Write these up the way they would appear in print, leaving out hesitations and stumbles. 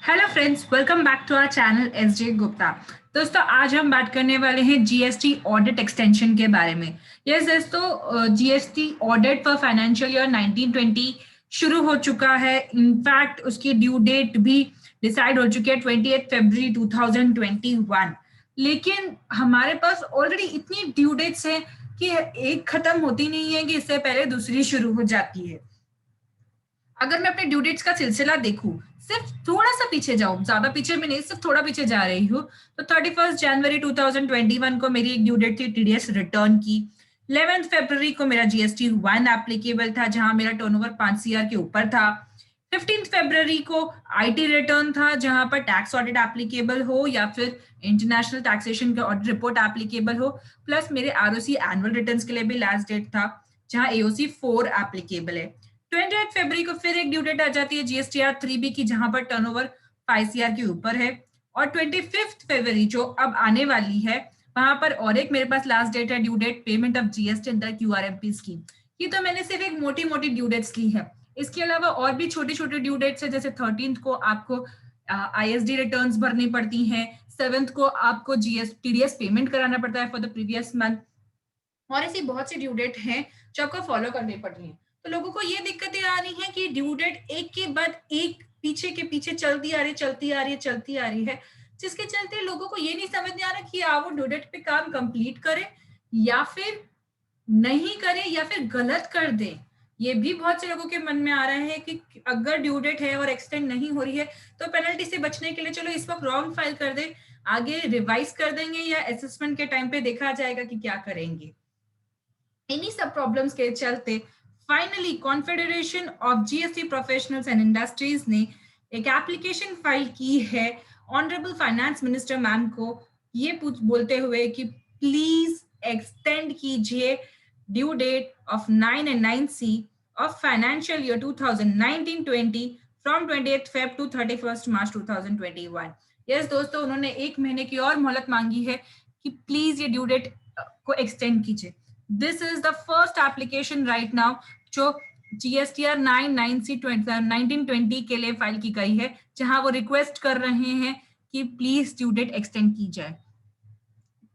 Hello friends, welcome back to our channel S J Gupta. दोस्तों, आज हम बात करने वाले हैं जीएसटी ऑडिट एक्सटेंशन के बारे में। यस दोस्तों, GST audit for financial year 1920 शुरू हो चुका है। इनफैक्ट उसकी ड्यू डेट भी डिसाइड हो चुकी है 28 फरवरी 2021। लेकिन हमारे पास ऑलरेडी इतनी ड्यू डेट्स हैं कि एक खत्म होती नहीं है कि इससे पहले दूसरी शुरू हो जाती है। अगर मैं अपने ड्यू डेट्स का सिलसिला देखूं, सिर्फ थोड़ा सा पीछे जाऊं, ज्यादा पीछे में नहीं, सिर्फ थोड़ा पीछे जा रही हूँ, तो 31 जनवरी 2021 को मेरी एक ड्यू डेट थी टीडीएस रिटर्न की। 11 फरवरी को मेरा जीएसटी 1 एप्लीकेबल था, जहां मेरा टर्नओवर 5 CR के ऊपर था। 15 फरवरी को आईटी रिटर्न था, जहां पर टैक्स ऑडिट एप्लीकेबल हो या फिर इंटरनेशनल टैक्सेशन का ऑडिट रिपोर्ट एप्लीकेबल हो। प्लस मेरे आरओसी एनुअल रिटर्न्स के लिए भी लास्ट डेट था, जहां एओसी 4 एप्लीकेबल है। 28 फरवरी को फिर एक ड्यू डेट आ जाती है जीएसटीआर 3B की, जहां पर टर्नओवर 5 CR के ऊपर है। और 25 फरवरी जो अब आने वाली है, वहां पर और एक मेरे पास लास्ट डेट है, due date payment of GST under QRMP scheme. ये तो मैंने सिर्फ एक मोटी मोटी ड्यू डेट्स ली है। इसके अलावा और भी छोटी छोटी ड्यू डेट्स है, जैसे 13th को आपको आईएसडी रिटर्न्स भरनी पड़ती हैं। 7th को आपको टीडीएस पेमेंट कराना पड़ता है फॉर द प्रीवियस मंथ। और ऐसी बहुत सी ड्यू डेट हैं जो आपको फॉलो करनी पड़ रही है। तो लोगों को ये दिक्कतें आ रही हैं कि ड्यू डेट एक के बाद एक पीछे के पीछे चलती आ रही चलती आ रही है चलती आ रही है, जिसके चलते लोगों को ये नहीं समझ में आ रहा कि वो ड्यू डेट पे काम कंप्लीट करे या फिर नहीं करे या फिर गलत कर दे। ये भी बहुत से लोगों के मन में आ रहा है कि अगर ड्यू डेट है और एक्सटेंड नहीं हो रही है तो पेनल्टी से बचने के लिए चलो इस वक्त रॉन्ग फाइल कर दे, आगे रिवाइज कर देंगे या असेसमेंट के टाइम पे देखा जाएगा कि क्या करेंगे। इन्हीं सब प्रॉब्लम्स के चलते finally confederation of GST professionals and industries ने एक एप्लीकेशन फाइल की है ऑनरेबल फाइनेंस मिनिस्टर मैम को, ये बोलते हुए कि प्लीज एक्सटेंड कीजिए due date of 9 and 9C of financial year 2019-20 from 28 Feb to 31 March 2021। Yes दोस्तों, उन्होंने एक महीने की और मोहलत मांगी है कि प्लीज ये ड्यू डेट को एक्सटेंड कीजिए। This is the first application right now जो जीएसटीआर 99C 1920 के लिए फाइल की गई है, जहां वो रिक्वेस्ट कर रहे हैं कि प्लीज ड्यू डेट एक्सटेंड की जाए।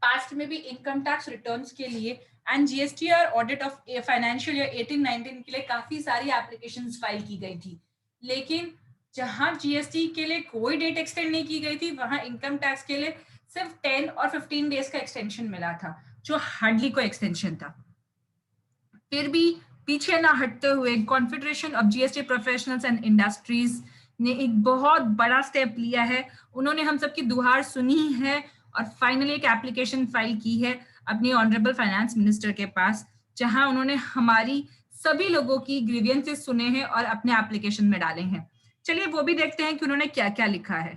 पास्ट में भी इनकम टैक्स रिटर्न्स के लिए and GSTR audit of financial year 18-19 के लिए काफी सारी एप्लीकेशंस फाइल की गई थी, लेकिन जहां जीएसटी के लिए कोई डेट एक्सटेंड नहीं की गई थी, वहां इनकम टैक्स के लिए सिर्फ 10 और 15 डेज का एक्सटेंशन मिला था, जो हार्डली कोई एक्सटेंशन था। फिर भी पीछे ना हटते हुए confederation of GST professionals and industries ने एक बहुत बड़ा स्टेप लिया है। उन्होंने हम सबकी दुहार सुनी है और फाइनली एक एप्लीकेशन फाइल की है अपनी ऑनरेबल फाइनेंस मिनिस्टर के पास, जहां उन्होंने हमारी सभी लोगों की ग्रीवियंसेस सुने हैं और अपने एप्लीकेशन में डाले हैं। चलिए वो भी देखते हैं कि उन्होंने क्या क्या लिखा है।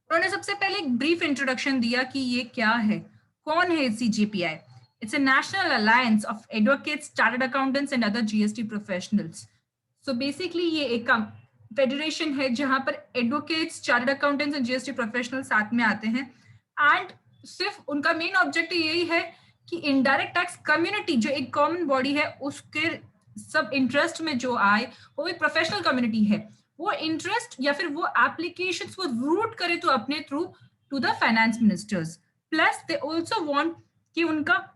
उन्होंने सबसे पहले एक ब्रीफ इंट्रोडक्शन दिया कि ये क्या है, कौन है CGPI. It's a national alliance of advocates, chartered accountants and other GST professionals. So basically ये एक फेडरेशन है जहां पर advocates, chartered accountants and GST professional साथ में आते हैं। एंड सिर्फ उनका मेन ऑब्जेक्टिव यही है कि इनडायरेक्ट टैक्स कम्युनिटी जो एक कॉमन बॉडी है उसके सब इंटरेस्ट में जो आए, वो एक प्रोफेशनल कम्युनिटी है, वो इंटरेस्ट या फिर वो एप्लीकेशंस वो रूट करे तो अपने through to the finance ministers. Plus they also want कि उनका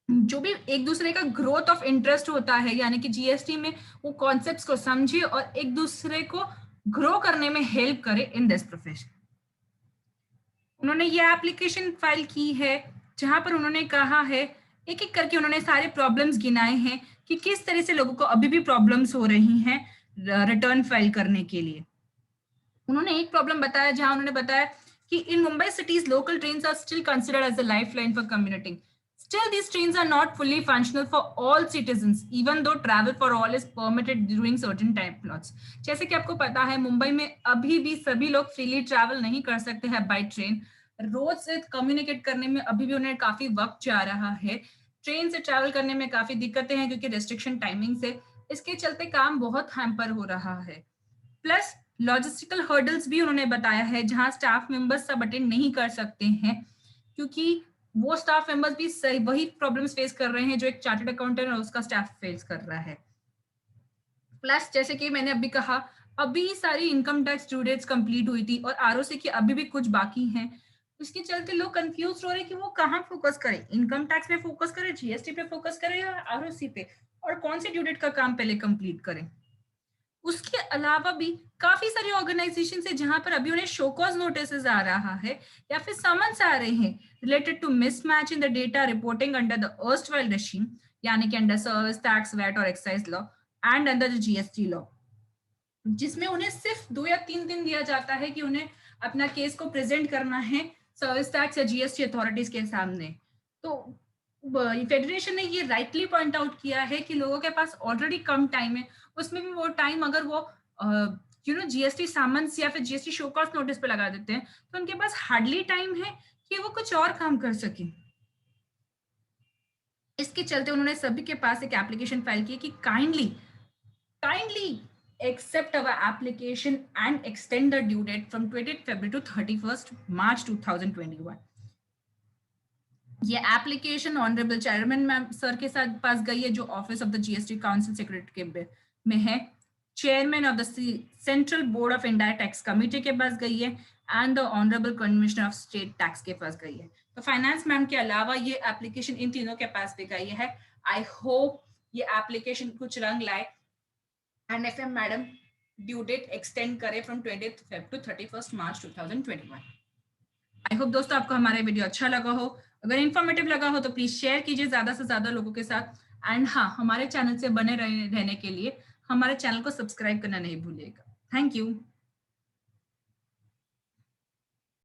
जो भी एक दूसरे का ग्रोथ ऑफ इंटरेस्ट होता है, यानी कि जीएसटी में वो कॉन्सेप्ट्स को समझे और एक दूसरे को ग्रो करने में हेल्प करे इन दिस प्रोफेशन। उन्होंने ये एप्लीकेशन फाइल की है जहां पर उन्होंने कहा है, एक एक करके उन्होंने सारे प्रॉब्लम्स गिनाए हैं कि किस तरह से लोगों को अभी भी प्रॉब्लम्स हो रही हैं रिटर्न फाइल करने के लिए। उन्होंने एक प्रॉब्लम बताया जहां उन्होंने बताया कि in Mumbai cities local trains are still considered as a lifeline for commuting. Still, these trains are not fully functional for all citizens, even though travel for all is permitted during certain time slots. जैसे कि आपको पता है, मुंबई में अभी भी सभी लोग फ्रीली ट्रैवल नहीं कर सकते हैं बाय ट्रेन। रोड से कम्युनिकेट करने में अभी भी उन्हें काफी वक्त जा रहा है। ट्रेन से ट्रैवल करने में काफी दिक्कतें हैं क्योंकि रेस्ट्रिक्शन टाइमिंग से, इसके चलते काम बहुत हैम्पर हो रहा है। प्लस लॉजिस्टिकल हर्डल्स भी उन्होंने बताया है, जहां स्टाफ मेंबर्स सब अटेंड नहीं कर सकते हैं क्योंकि वो स्टाफ मेंबर्स भी सही वही प्रॉब्लम्स फेस कर रहे हैं जो एक चार्टर्ड अकाउंटेंट और उसका स्टाफ फेस कर रहा है। प्लस जैसे कि मैंने अभी कहा, अभी सारी income tax due dates complete हुई थी और आरओसी की अभी भी कुछ बाकी हैं। इसके चलते लोग कंफ्यूज हो रहे हैं कि वो कहाँ फोकस करें, इनकम टैक्स पे फोकस करें, जीएसटी पे फोकस करें या आरओसी पे, और कौन से ड्यू डेट का काम पहले कंप्लीट करें। उसके अलावा भी काफी सारी ऑर्गेनाइजेशन है जहां पर अभी उन्हें शोकॉज नोटिस आ रहा है या फिर समन्स आ रहे हैं related to mismatch in the data reporting under the erstwhile regime, यानी कि अंडर सर्विस टैक्स, वैट और excise law and under the GST law, जिसमें उन्हें सिर्फ 2 या 3 दिन दिया जाता है कि उन्हें अपना केस को प्रेजेंट करना है सर्विस टैक्स या जीएसटी अथॉरिटीज के सामने। तो फेडरेशन ने ये राइटली पॉइंट आउट किया है कि लोगों के पास ऑलरेडी कम टाइम है, उसमें भी वो टाइम अगर वो जीएसटी सामन्स या फिर जीएसटी शोकॉज नोटिस पे लगा देते हैं तो उनके पास हार्डली टाइम है कि वो कुछ और काम कर सके। इसके चलते उन्होंने सभी के पास एक एप्लीकेशन फाइल की कि kindly accept our application and extend the due date from 20th February to 31st March 2021। ये application honourable chairman ma'am sir के साथ पास गई है जो office of the GST council secretary के में है, chairman of the central board of indirect tax committee के पास गई है and the honourable commissioner of state tax के पास गई है। तो फाइनेंस मैम के अलावा ये एप्लीकेशन इन तीनों के पास भी गई है। आई होप ये एप्लीकेशन कुछ रंग लाए and F M madam due date extend करे from 20th Feb to 31st March 2021। I hope दोस्तों आपको हमारा वीडियो अच्छा लगा हो, अगर इन्फॉर्मेटिव लगा हो तो प्लीज शेयर कीजिए ज्यादा से ज्यादा लोगों के साथ। एंड हाँ, हमारे चैनल से बने रहने के लिए हमारे चैनल को सब्सक्राइब करना नहीं भूलिएगा। Thank you.